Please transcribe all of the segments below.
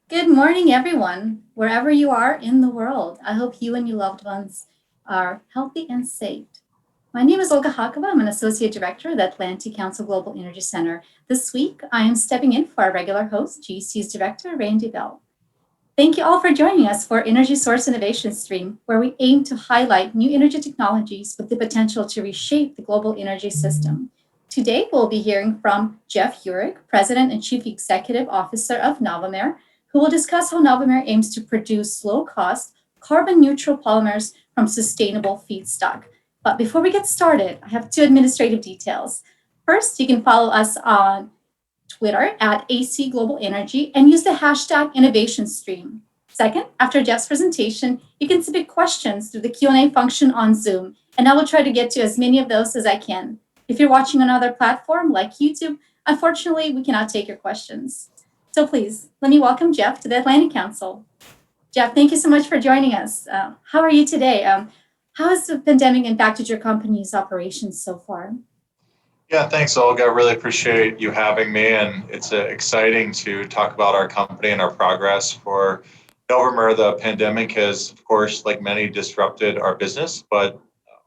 Good morning, everyone, wherever you are in the world. I hope you and your loved ones are healthy and safe. My name is Olga Hakova. I'm an Associate Director at the Atlantic Council Global Energy Center. This week, I am stepping in for our regular host, GC's Director, Randy Bell. Thank you all for joining us for EnergySource Innovation Stream, where we aim to highlight new energy technologies with the potential to reshape the global energy system. Today, we'll be hearing from Jeff Uhrig, President and Chief Executive Officer of Novomer, who will discuss how Novomer aims to produce low-cost, carbon-neutral polymers from sustainable feedstock. But before we get started, I have two administrative details. First, you can follow us on Twitter at AC Global Energy and use the hashtag InnovationStream. Second, after Jeff's presentation, you can submit questions through the Q&A function on Zoom, and I will try to get to as many of those as I can. If you're watching on another platform like YouTube, unfortunately, we cannot take your questions. So please, let me welcome Jeff to the Atlantic Council. Jeff, thank you so much for joining us. How are you today? How has the pandemic impacted your company's operations so far? Yeah, thanks, Olga. I really appreciate you having me, and it's exciting to talk about our company and our progress. For Novomer, the pandemic has, of course, like many, disrupted our business, but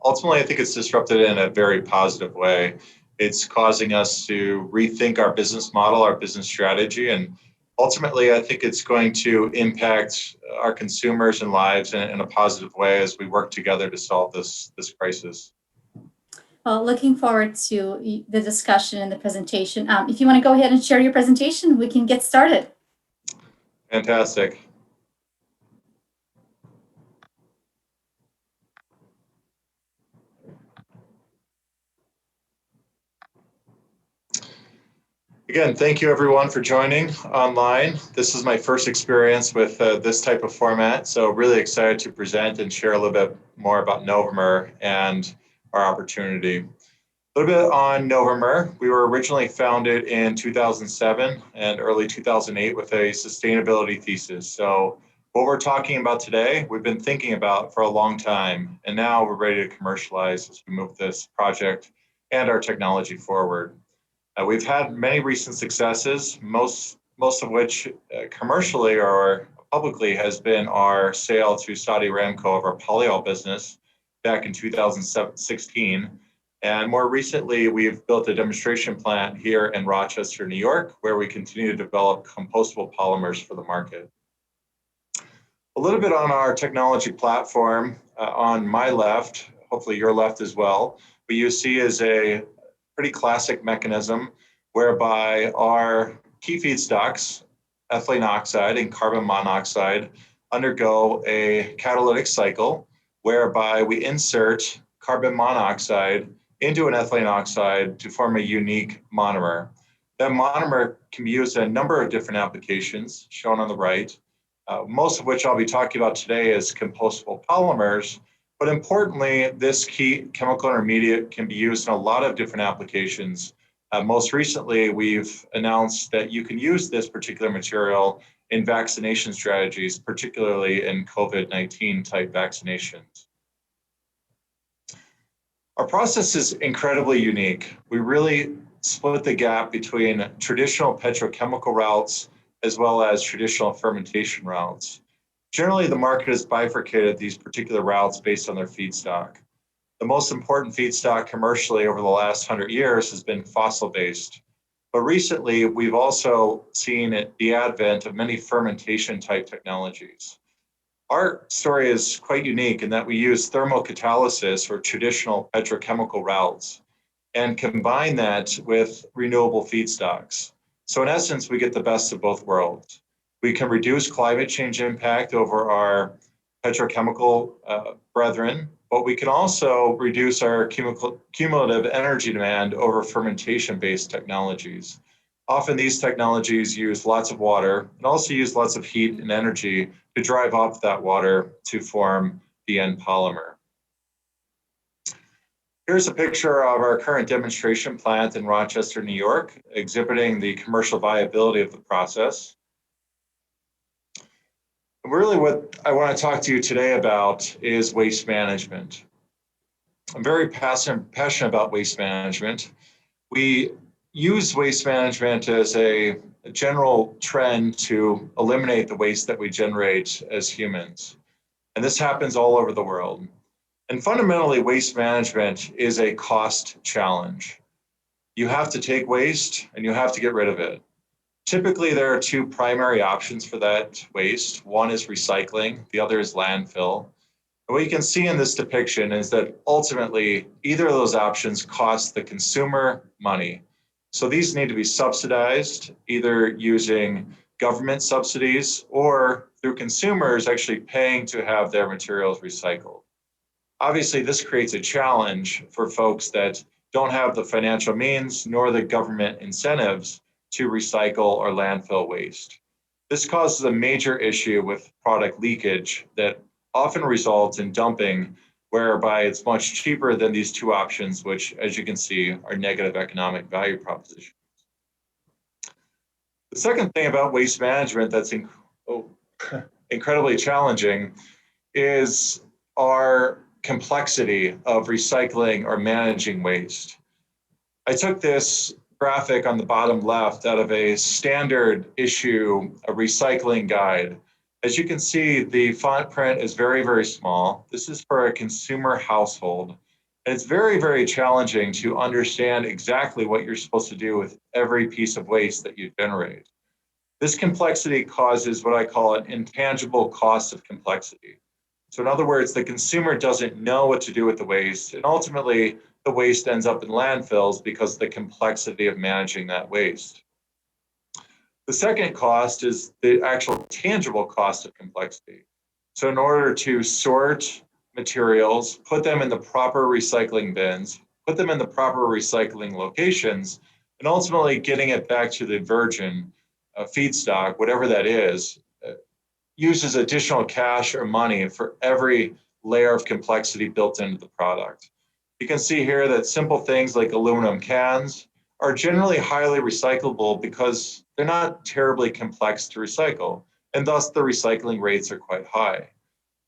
ultimately, I think it's disrupted in a very positive way. It's causing us to rethink our business model, our business strategy, and ultimately, I think it's going to impact our consumers and lives in a positive way as we work together to solve this crisis. Well, looking forward to the discussion and the presentation. If you want to go ahead and share your presentation, we can get started. Fantastic. Again, thank you everyone for joining online. This is my first experience with this type of format, so really excited to present and share a little bit more about Novomer and our opportunity. A little bit on Novomer. We were originally founded in 2007 and early 2008 with a sustainability thesis. So what we're talking about today, we've been thinking about for a long time, and now we're ready to commercialize as we move this project and our technology forward. We've had many recent successes, most of which commercially or publicly has been our sale to Saudi Aramco of our polyol business back in 2016. And more recently, we've built a demonstration plant here in Rochester, New York, where we continue to develop compostable polymers for the market. A little bit on our technology platform on my left, hopefully your left as well. What you see is a pretty classic mechanism whereby our key feedstocks, ethylene oxide and carbon monoxide, undergo a catalytic cycle whereby we insert carbon monoxide into an ethylene oxide to form a unique monomer. That monomer can be used in a number of different applications, shown on the right, most of which I'll be talking about today is compostable polymers. But importantly, this key chemical intermediate can be used in a lot of different applications. Most recently, we've announced that you can use this particular material in vaccination strategies, particularly in COVID-19 type vaccinations. Our process is incredibly unique. We really split the gap between traditional petrochemical routes as well as traditional fermentation routes. Generally, the market has bifurcated these particular routes based on their feedstock. The most important feedstock commercially over the last 100 years has been fossil-based. But recently, we've also seen the advent of many fermentation type technologies. Our story is quite unique in that we use thermal catalysis or traditional petrochemical routes and combine that with renewable feedstocks. So in essence, we get the best of both worlds. We can reduce climate change impact over our petrochemical brethren, but we can also reduce our cumulative energy demand over fermentation-based technologies. Often these technologies use lots of water and also use lots of heat and energy to drive up that water to form the end polymer. Here's a picture of our current demonstration plant in Rochester, New York, exhibiting the commercial viability of the process. Really what I want to talk to you today about is waste management. I'm very passionate about waste management. We use waste management as a general trend to eliminate the waste that we generate as humans. And this happens all over the world. And fundamentally, waste management is a cost challenge. You have to take waste and you have to get rid of it. Typically, there are two primary options for that waste. One is recycling, the other is landfill. And what you can see in this depiction is that ultimately, either of those options cost the consumer money. So these need to be subsidized, either using government subsidies or through consumers actually paying to have their materials recycled. Obviously, this creates a challenge for folks that don't have the financial means nor the government incentives to recycle or landfill waste. This causes a major issue with product leakage that often results in dumping, whereby it's much cheaper than these two options, which, as you can see, are negative economic value propositions. The second thing about waste management that's incredibly challenging is our complexity of recycling or managing waste. I took this graphic on the bottom left out of a standard issue, a recycling guide. As you can see, the font print is very, very small. This is for a consumer household. And it's very, very challenging to understand exactly what you're supposed to do with every piece of waste that you generate. This complexity causes what I call an intangible cost of complexity. So in other words, the consumer doesn't know what to do with the waste, and ultimately the waste ends up in landfills because of the complexity of managing that waste. The second cost is the actual tangible cost of complexity. So in order to sort materials, put them in the proper recycling bins, put them in the proper recycling locations, and ultimately getting it back to the virgin feedstock, whatever that is, uses additional cash or money for every layer of complexity built into the product. You can see here that simple things like aluminum cans are generally highly recyclable because they're not terribly complex to recycle, and thus the recycling rates are quite high.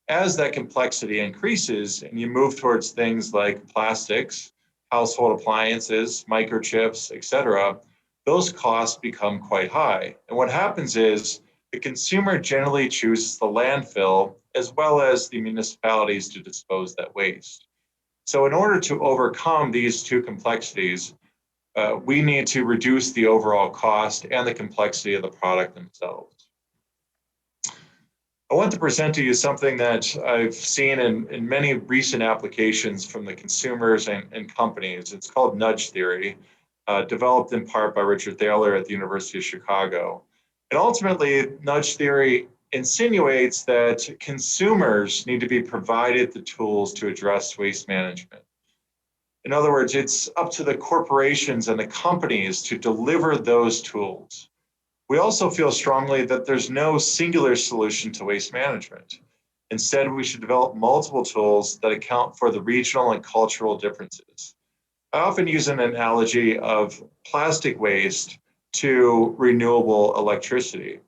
As that complexity increases and you move towards things like plastics, household appliances, microchips, etc., those costs become quite high. And what happens is the consumer generally chooses the landfill as well as the municipalities to dispose that waste. So in order to overcome these two complexities, we need to reduce the overall cost and the complexity of the product themselves. I want to present to you something that I've seen in many recent applications from the consumers and companies. It's called nudge theory, developed in part by Richard Thaler at the University of Chicago. And ultimately, nudge theory insinuates that consumers need to be provided the tools to address waste management. In other words, it's up to the corporations and the companies to deliver those tools. We also feel strongly that there's no singular solution to waste management. Instead, we should develop multiple tools that account for the regional and cultural differences. I often use an analogy of plastic waste to renewable electricity.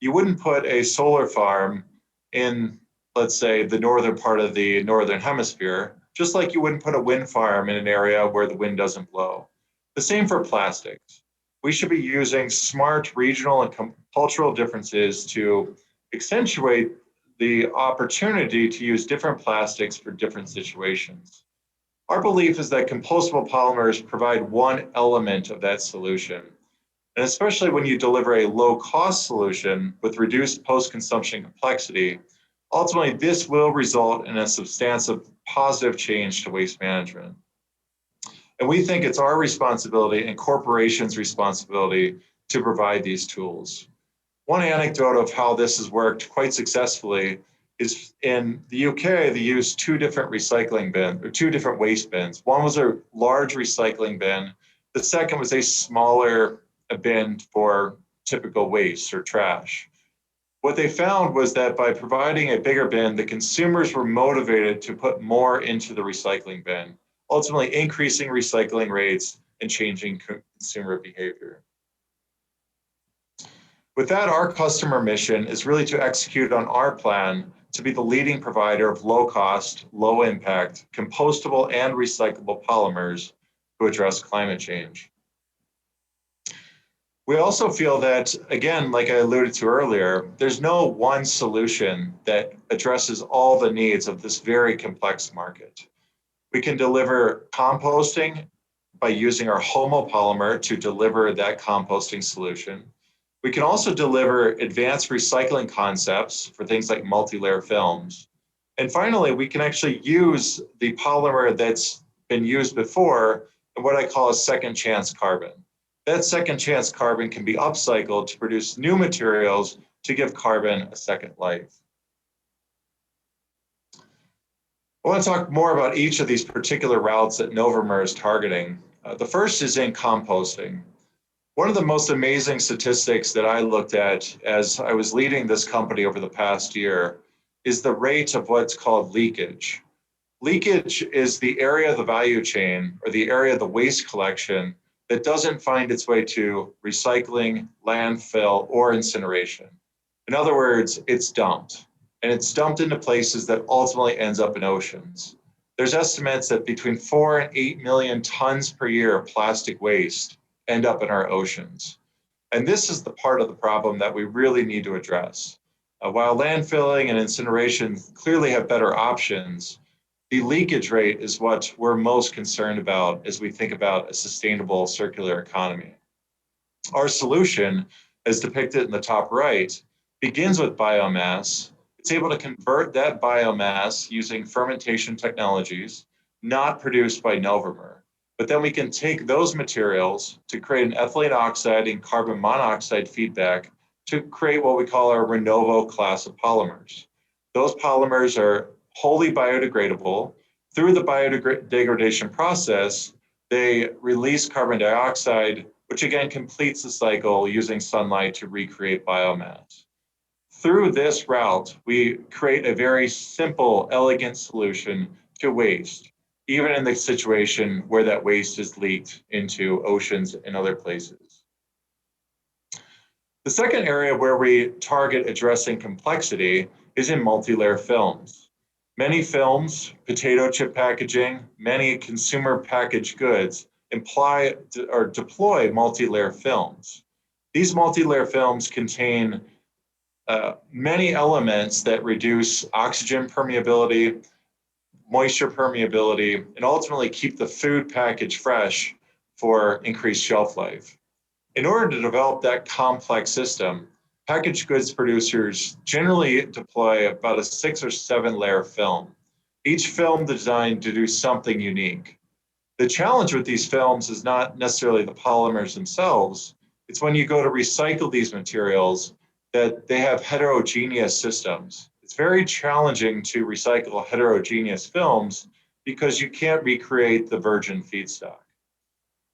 You wouldn't put a solar farm in, let's say, the northern part of the northern hemisphere, just like you wouldn't put a wind farm in an area where the wind doesn't blow. The same for plastics. We should be using smart regional and cultural differences to accentuate the opportunity to use different plastics for different situations. Our belief is that compostable polymers provide one element of that solution. And especially when you deliver a low-cost solution with reduced post-consumption complexity, ultimately this will result in a substantive positive change to waste management. And we think it's our responsibility and corporations' responsibility to provide these tools. One anecdote of how this has worked quite successfully is in the UK, they used two different recycling bins, or two different waste bins. One was a large recycling bin. The second was a smaller bin for typical waste or trash. What they found was that by providing a bigger bin, the consumers were motivated to put more into the recycling bin, ultimately increasing recycling rates and changing consumer behavior. With that, our customer mission is really to execute on our plan to be the leading provider of low-cost, low-impact, compostable and recyclable polymers to address climate change. We also feel that, again, like I alluded to earlier, there's no one solution that addresses all the needs of this very complex market. We can deliver composting by using our homopolymer to deliver that composting solution. We can also deliver advanced recycling concepts for things like multi-layer films. And finally, we can actually use the polymer that's been used before in what I call a second chance carbon. That second chance carbon can be upcycled to produce new materials to give carbon a second life. I want to talk more about each of these particular routes that Novomer is targeting. The first is in composting. One of the most amazing statistics that I looked at as I was leading this company over the past year is the rate of what's called leakage. Leakage is the area of the value chain or the area of the waste collection that doesn't find its way to recycling, landfill, or incineration. In other words, it's dumped. And it's dumped into places that ultimately ends up in oceans. There's estimates that between 4 and 8 million tons per year of plastic waste end up in our oceans. And this is the part of the problem that we really need to address. While landfilling and incineration clearly have better options, the leakage rate is what we're most concerned about as we think about a sustainable circular economy. Our solution, as depicted in the top right, begins with biomass. It's able to convert that biomass using fermentation technologies, not produced by Novomer. But then we can take those materials to create an ethylene oxide and carbon monoxide feedback to create what we call our Renovo class of polymers. Those polymers are wholly biodegradable. Through the biodegradation process, they release carbon dioxide, which again completes the cycle using sunlight to recreate biomass. Through this route, we create a very simple, elegant solution to waste, even in the situation where that waste is leaked into oceans and other places. The second area where we target addressing complexity is in multi-layer films. Many films, potato chip packaging, many consumer packaged goods imply or deploy multi-layer films. These multi-layer films contain many elements that reduce oxygen permeability, moisture permeability, and ultimately keep the food package fresh for increased shelf life. In order to develop that complex system, packaged goods producers generally deploy about a 6 or 7 layer film, each film designed to do something unique. The challenge with these films is not necessarily the polymers themselves, it's when you go to recycle these materials that they have heterogeneous systems. It's very challenging to recycle heterogeneous films because you can't recreate the virgin feedstock.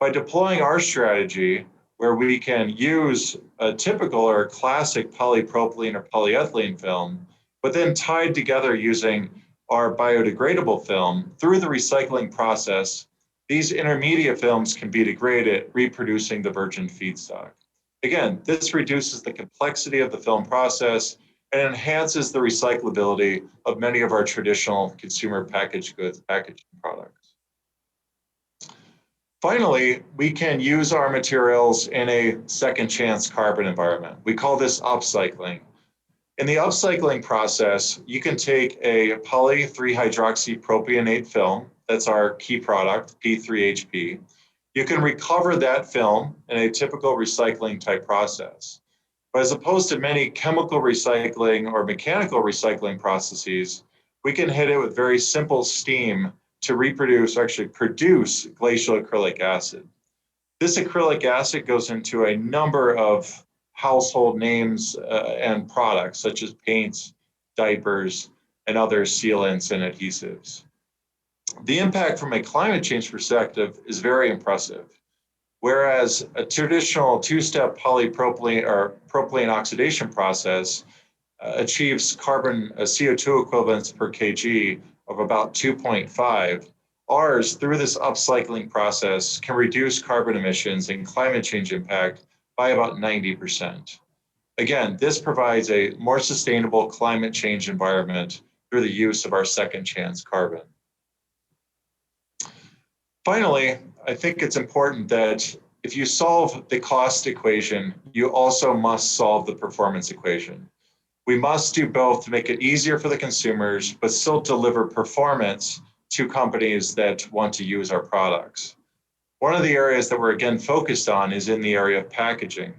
By deploying our strategy, where we can use a typical or classic polypropylene or polyethylene film, but then tied together using our biodegradable film through the recycling process, these intermediate films can be degraded, reproducing the virgin feedstock. Again, this reduces the complexity of the film process and enhances the recyclability of many of our traditional consumer packaged goods packaging products. Finally, we can use our materials in a second chance carbon environment. We call this upcycling. In the upcycling process, you can take a poly 3-hydroxypropionate film, that's our key product, P3HP. You can recover that film in a typical recycling type process. But as opposed to many chemical recycling or mechanical recycling processes, we can hit it with very simple steam to reproduce, or actually produce glacial acrylic acid. This acrylic acid goes into a number of household names and products, such as paints, diapers, and other sealants and adhesives. The impact from a climate change perspective is very impressive. Whereas a traditional two-step polypropylene or propylene oxidation process achieves carbon CO2 equivalents per kg of about 2.5, ours, through this upcycling process, can reduce carbon emissions and climate change impact by about 90%. Again, this provides a more sustainable climate change environment through the use of our second chance carbon. Finally, I think it's important that if you solve the cost equation, you also must solve the performance equation. We must do both to make it easier for the consumers, but still deliver performance to companies that want to use our products. One of the areas that we're again focused on is in the area of packaging.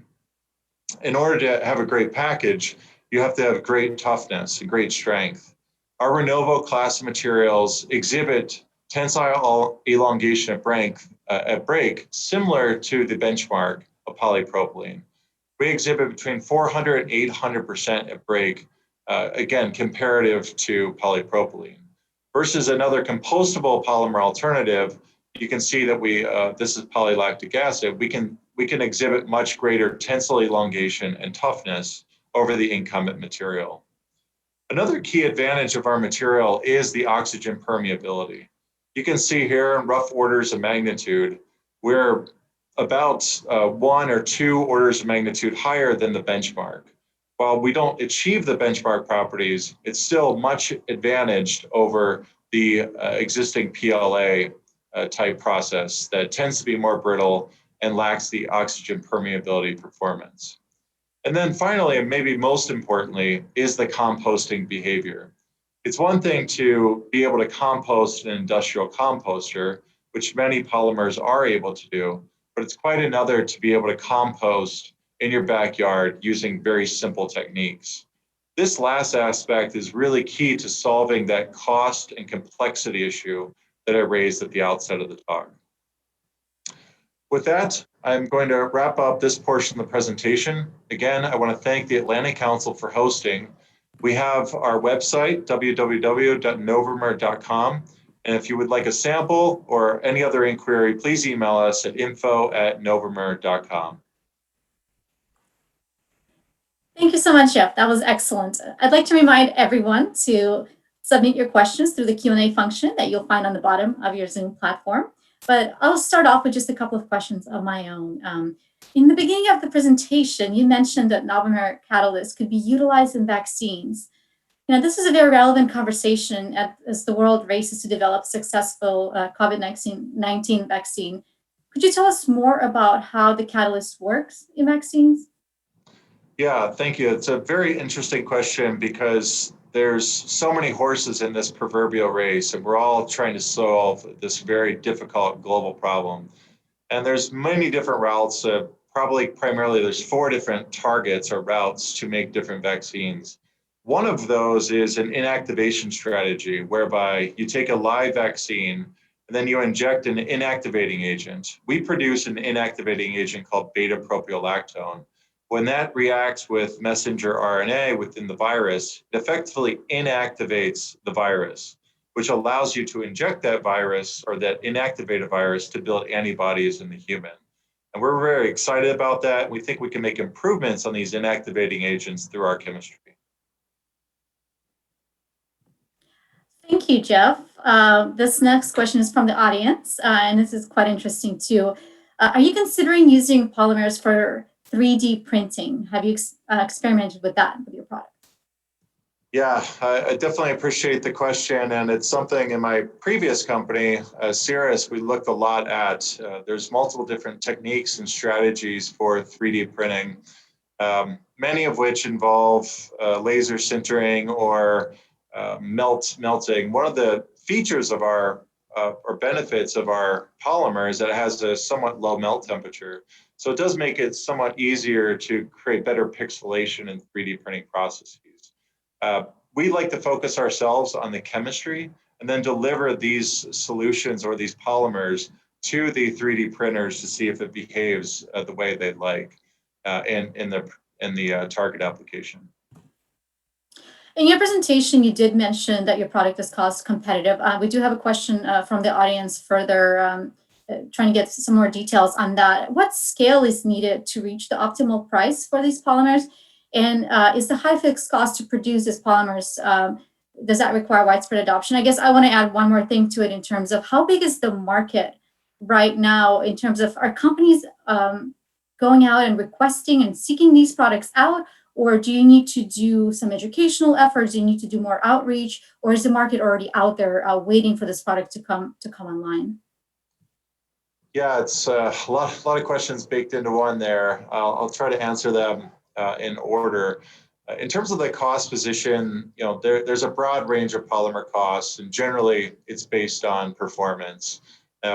In order to have a great package, you have to have great toughness and great strength. Our Renovo class of materials exhibit tensile elongation at break similar to the benchmark of polypropylene. We exhibit between 400 and 800% at break, again, comparative to polypropylene. Versus another compostable polymer alternative, you can see that this is polylactic acid, we can exhibit much greater tensile elongation and toughness over the incumbent material. Another key advantage of our material is the oxygen permeability. You can see here in rough orders of magnitude, we're about 1 or 2 orders of magnitude higher than the benchmark. While we don't achieve the benchmark properties, it's still much advantaged over the existing PLA type process that tends to be more brittle and lacks the oxygen permeability performance. And then finally, and maybe most importantly, is the composting behavior. It's one thing to be able to compost an industrial composter, which many polymers are able to do, but it's quite another to be able to compost in your backyard using very simple techniques. This last aspect is really key to solving that cost and complexity issue that I raised at the outset of the talk. With that, I'm going to wrap up this portion of the presentation. Again, I want to thank the Atlantic Council for hosting. We have our website, www.novemer.com. And if you would like a sample or any other inquiry, please email us at info@novemer.com. Thank you so much, Jeff. That was excellent. I'd like to remind everyone to submit your questions through the Q&A function that you'll find on the bottom of your Zoom platform. But I'll start off with just a couple of questions of my own. In the beginning of the presentation, you mentioned that Novomer catalysts could be utilized in vaccines. This is a very relevant conversation as the world races to develop successful COVID-19 vaccine. Could you tell us more about how the catalyst works in vaccines? Yeah, thank you. It's a very interesting question because there's so many horses in this proverbial race, and we're all trying to solve this very difficult global problem. And there's many different routes. Probably primarily there's 4 different targets or routes to make different vaccines. One of those is an inactivation strategy, whereby you take a live vaccine and then you inject an inactivating agent. We produce an inactivating agent called beta-propiolactone. When that reacts with messenger RNA within the virus, it effectively inactivates the virus, which allows you to inject that virus or that inactivated virus to build antibodies in the human. And we're very excited about that. We think we can make improvements on these inactivating agents through our chemistry. Thank you, Jeff. This next question is from the audience, and this is quite interesting too. Are you considering using polymers for 3D printing? Have you experimented with that with your product? Yeah, I definitely appreciate the question, and it's something in my previous company, Cirrus, we looked a lot at. There's multiple different techniques and strategies for 3D printing, many of which involve laser sintering or melting. One of the features of our or benefits of our polymer is that it has a somewhat low melt temperature. So it does make it somewhat easier to create better pixelation in 3D printing processes. We like to focus ourselves on the chemistry and then deliver these solutions or these polymers to the 3D printers to see if it behaves the way they'd like in the target application. In your presentation, you did mention that your product is cost competitive. We do have a question from the audience further trying to get some more details on that. What scale is needed to reach the optimal price for these polymers? And is the high fixed cost to produce these polymers, does that require widespread adoption? I guess I want to add one more thing to it in terms of how big is the market right now in terms of are companies going out and requesting and seeking these products out? Or do you need to do some educational efforts? Do you need to do more outreach? Or is the market already out there waiting for this product to come online? Yeah, it's a lot of questions baked into one there. I'll try to answer them in order. In terms of the cost position, there's a broad range of polymer costs, and generally it's based on performance.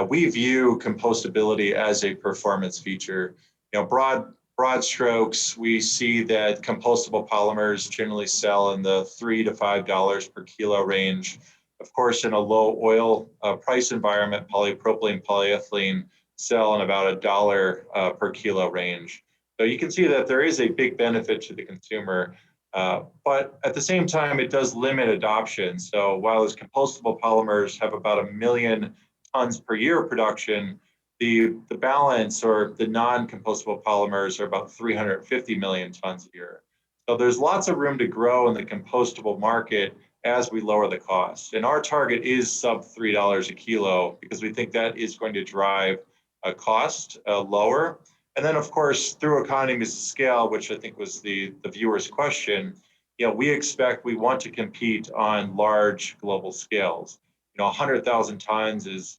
We view compostability as a performance feature. Broad strokes, we see that compostable polymers generally sell in the $3 to $5 per kilo range. Of course, in a low oil price environment, polypropylene, polyethylene sell in about $1 per kilo range. So you can see that there is a big benefit to the consumer, but at the same time, it does limit adoption. So while those compostable polymers have about 1 million tons per year production, the balance or the non-compostable polymers are about 350 million tons a year. So there's lots of room to grow in the compostable market as we lower the cost. And our target is sub $3 a kilo because we think that is going to drive a cost lower. And then, of course, through economies of scale, which I think was the viewer's question, we want to compete on large global scales. 100,000 tons is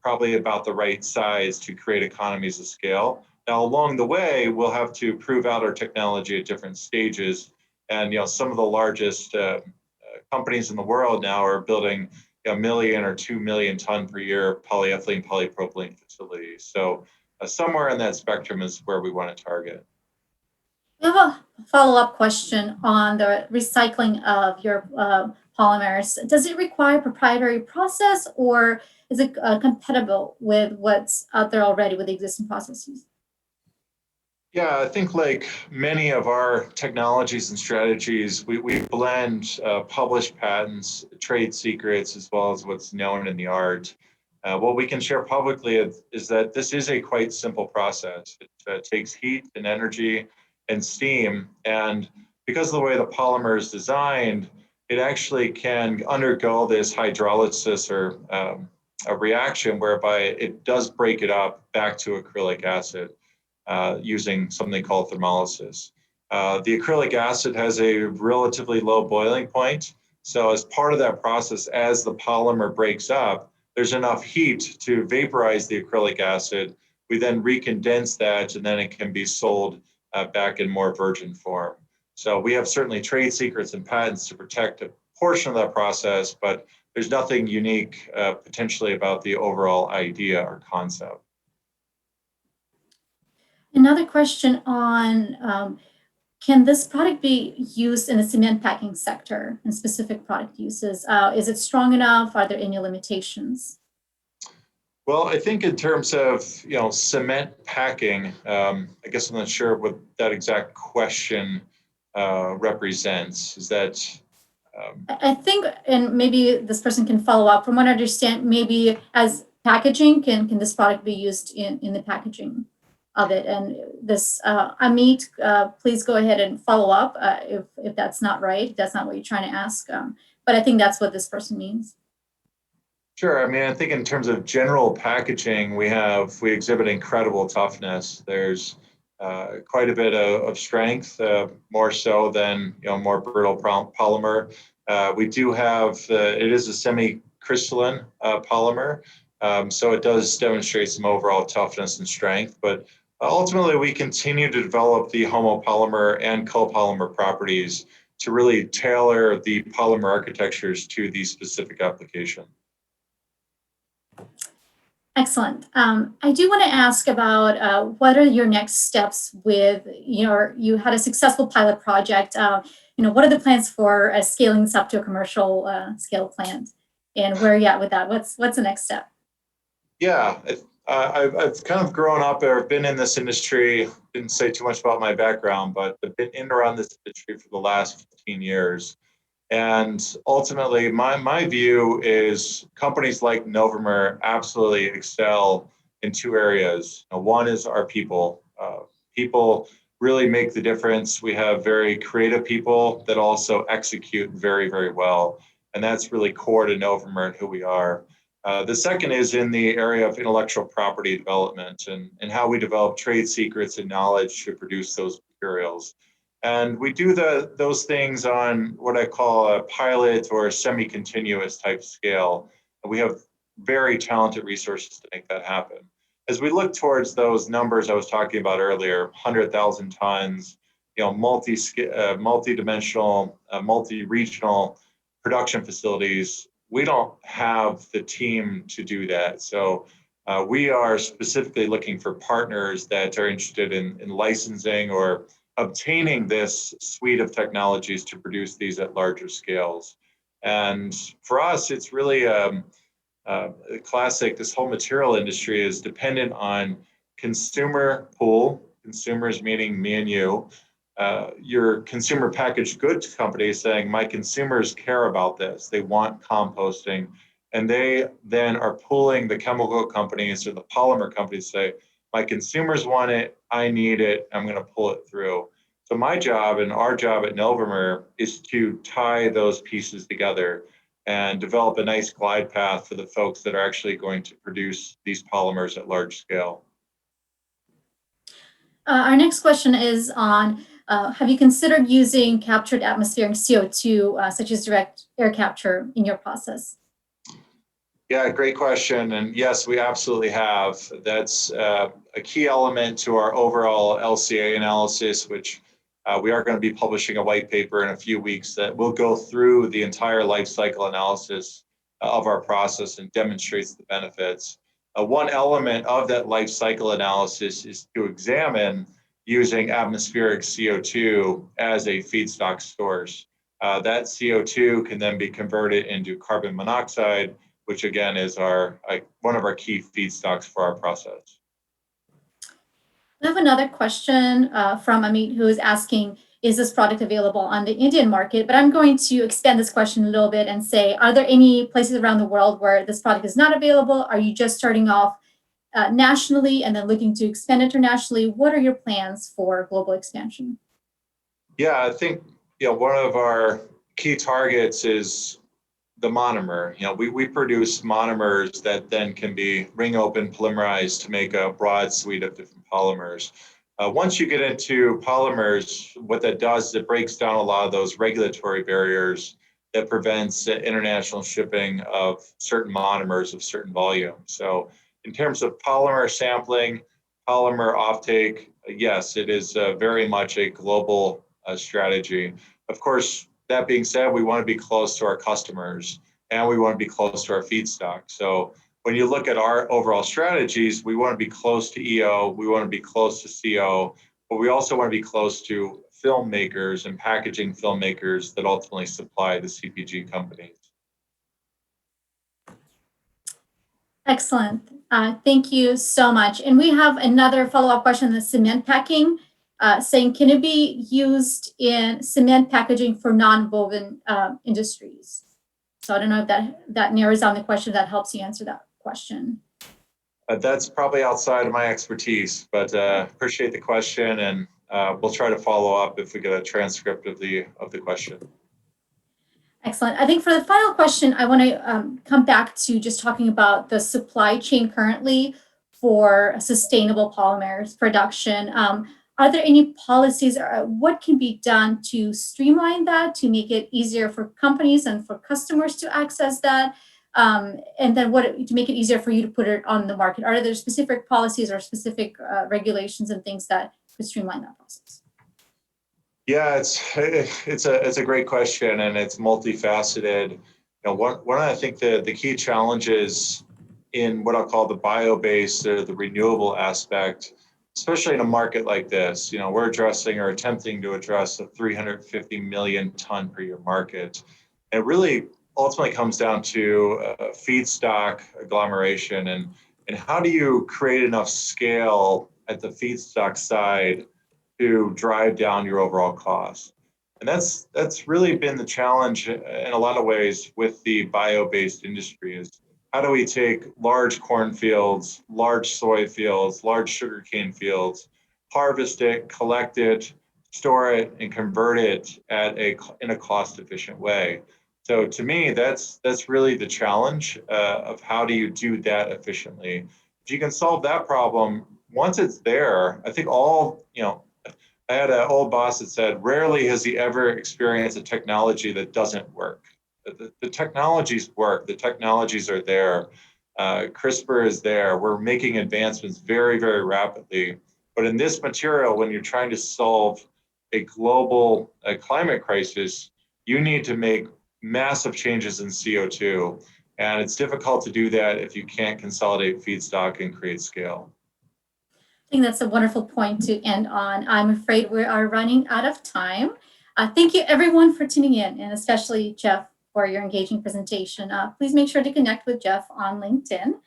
probably about the right size to create economies of scale. Now, along the way, we'll have to prove out our technology at different stages. And some of the largest companies in the world now are building 1 million or 2 million ton per year polyethylene, polypropylene facilities. So somewhere in that spectrum is where we want to target. I have a follow-up question on the recycling of your polymers. Does it require a proprietary process, or is it compatible with what's out there already with the existing processes? Yeah, I think like many of our technologies and strategies, we blend published patents, trade secrets, as well as what's known in the art. What we can share publicly is that this is a quite simple process. It takes heat and energy and steam, and because of the way the polymer is designed, it actually can undergo this hydrolysis or a reaction whereby it does break it up back to acrylic acid. Using something called thermolysis. The acrylic acid has a relatively low boiling point. So as part of that process, as the polymer breaks up, there's enough heat to vaporize the acrylic acid. We then recondense that, and then it can be sold back in more virgin form. So we have certainly trade secrets and patents to protect a portion of that process, but there's nothing unique potentially about the overall idea or concept. Another question on can this product be used in the cement packing sector in specific product uses? Is it strong enough? Are there any limitations? Well, I think in terms of cement packing, I guess I'm not sure what that exact question represents. Is that I think, and maybe this person can follow up. From what I understand, maybe as packaging, can this product be used in the packaging of it? And this, Amit, please go ahead and follow up if that's not right. If that's not what you're trying to ask. But I think that's what this person means. Sure. I mean, I think in terms of general packaging, we exhibit incredible toughness. There's quite a bit of strength, more so than more brittle polymer. We do have it is a semi-crystalline polymer, so it does demonstrate some overall toughness and strength. But ultimately, we continue to develop the homopolymer and copolymer properties to really tailor the polymer architectures to the specific application. Excellent. I do want to ask about what are your next steps with you had a successful pilot project. What are the plans for scaling this up to a commercial scale plant, and where are you at with that? What's the next step? Yeah, I've kind of grown up or been in this industry. Didn't say too much about my background, but I've been in and around this industry for the last 15 years. And ultimately, my view is companies like Novemer absolutely excel in two areas. One is our people. People really make the difference. We have very creative people that also execute very, very well. And that's really core to Novemer and who we are. The second is in the area of intellectual property development and how we develop trade secrets and knowledge to produce those materials. And we do those things on what I call a pilot or a semi-continuous type scale. And we have very talented resources to make that happen. as we look towards those numbers I was talking about earlier, 100,000 tons, multi-dimensional, multi-regional production facilities, we don't have the team to do that. So we are specifically looking for partners that are interested in licensing or obtaining this suite of technologies to produce these at larger scales. And for us, it's really classic. This whole material industry is dependent on consumer pull, consumers meaning me and you, your consumer packaged goods company saying, my consumers care about this. They want composting. And they then are pulling the chemical companies or the polymer companies say, my consumers want it, I need it, I'm going to pull it through. So my job and our job at Novomer is to tie those pieces together and develop a nice glide path for the folks that are actually going to produce these polymers at large scale. Our next question is on, have you considered using captured atmospheric CO2, such as direct air capture, in your process? Yeah, great question. And yes, we absolutely have. That's a key element to our overall LCA analysis, which we are going to be publishing a white paper in a few weeks that will go through the entire life cycle analysis of our process and demonstrates the benefits. One element of that life cycle analysis is to examine using atmospheric CO2 as a feedstock source. That CO2 can then be converted into carbon monoxide, which again is one of our key feedstocks for our process. I have another question from Amit, who is asking, is this product available on the Indian market? But I'm going to expand this question a little bit and say, are there any places around the world where this product is not available? Are you just starting off nationally and then looking to expand internationally? What are your plans for global expansion? Yeah, I think one of our key targets is the monomer. We produce monomers that then can be ring open polymerized to make a broad suite of different polymers. Once you get into polymers, what that does is it breaks down a lot of those regulatory barriers that prevents international shipping of certain monomers of certain volume. So in terms of polymer sampling, polymer offtake, yes, it is very much a global strategy. Of course, that being said, we want to be close to our customers and we want to be close to our feedstock. So when you look at our overall strategies, we want to be close to EO, we want to be close to CO, but we also want to be close to film makers and packaging film makers that ultimately supply the CPG companies. Excellent. Thank you so much. And we have another follow-up question on the cement packing, saying, can it be used in cement packaging for non-woven industries? So I don't know if that narrows down the question, that helps you answer that question. That's probably outside of my expertise, but appreciate the question, and we'll try to follow up if we get a transcript of the question. Excellent. I think for the final question, I want to come back to just talking about the supply chain currently for sustainable polymers production. Are there any policies, or what can be done to streamline that, to make it easier for companies and for customers to access that? And then to make it easier for you to put it on the market? Are there specific policies or specific regulations and things that could streamline that process? Yeah, it's a great question, and it's multifaceted. One of I think the key challenges in what I'll call the bio-based or the renewable aspect, especially in a market like this, we're addressing or attempting to address a 350 million ton per year market. It really ultimately comes down to feedstock agglomeration and how do you create enough scale at the feedstock side to drive down your overall cost. And that's really been the challenge in a lot of ways with the bio-based industry is how do we take large cornfields, large soy fields, large sugarcane fields, harvest it, collect it, store it, and convert it in a cost-efficient way. So to me, that's really the challenge of how do you do that efficiently. If you can solve that problem, once it's there, I think I had an old boss that said, rarely has he ever experienced a technology that doesn't work. The technologies work, the technologies are there. CRISPR is there. We're making advancements very, very rapidly. But in this material, when you're trying to solve a global climate crisis, you need to make massive changes in CO2. And it's difficult to do that if you can't consolidate feedstock and create scale. I think that's a wonderful point to end on. I'm afraid we are running out of time. Thank you, everyone, for tuning in, and especially Jeff for your engaging presentation. Please make sure to connect with Jeff on LinkedIn.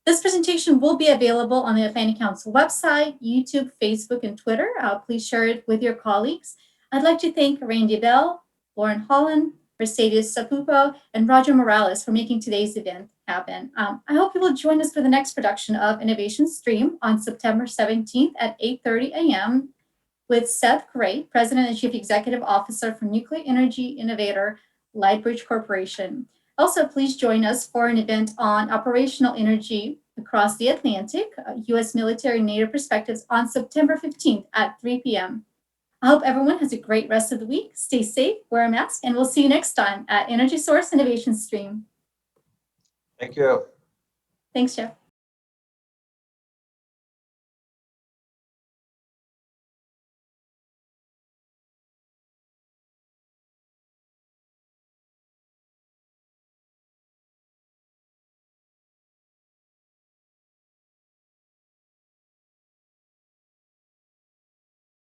This presentation will be available on the Atlantic Council website, YouTube, Facebook, and Twitter. Please share it with your colleagues. I'd like to thank Randy Bell, Lauren Holland, Mercedes Sapupo, and Roger Morales for making today's event happen. I hope you will join us for the next production of Innovation Stream on September 17th at 8:30 a.m. with Seth Gray, President and Chief Executive Officer for Nuclear Energy Innovator, Lightbridge Corporation. Also, please join us for an event on operational energy across the Atlantic, U.S. Military NATO Perspectives on September 15th at 3 p.m. I hope everyone has a great rest of the week. Stay safe, wear a mask, and we'll see you next time at EnergySource Innovation Stream. Thank you. Thanks, Jeff.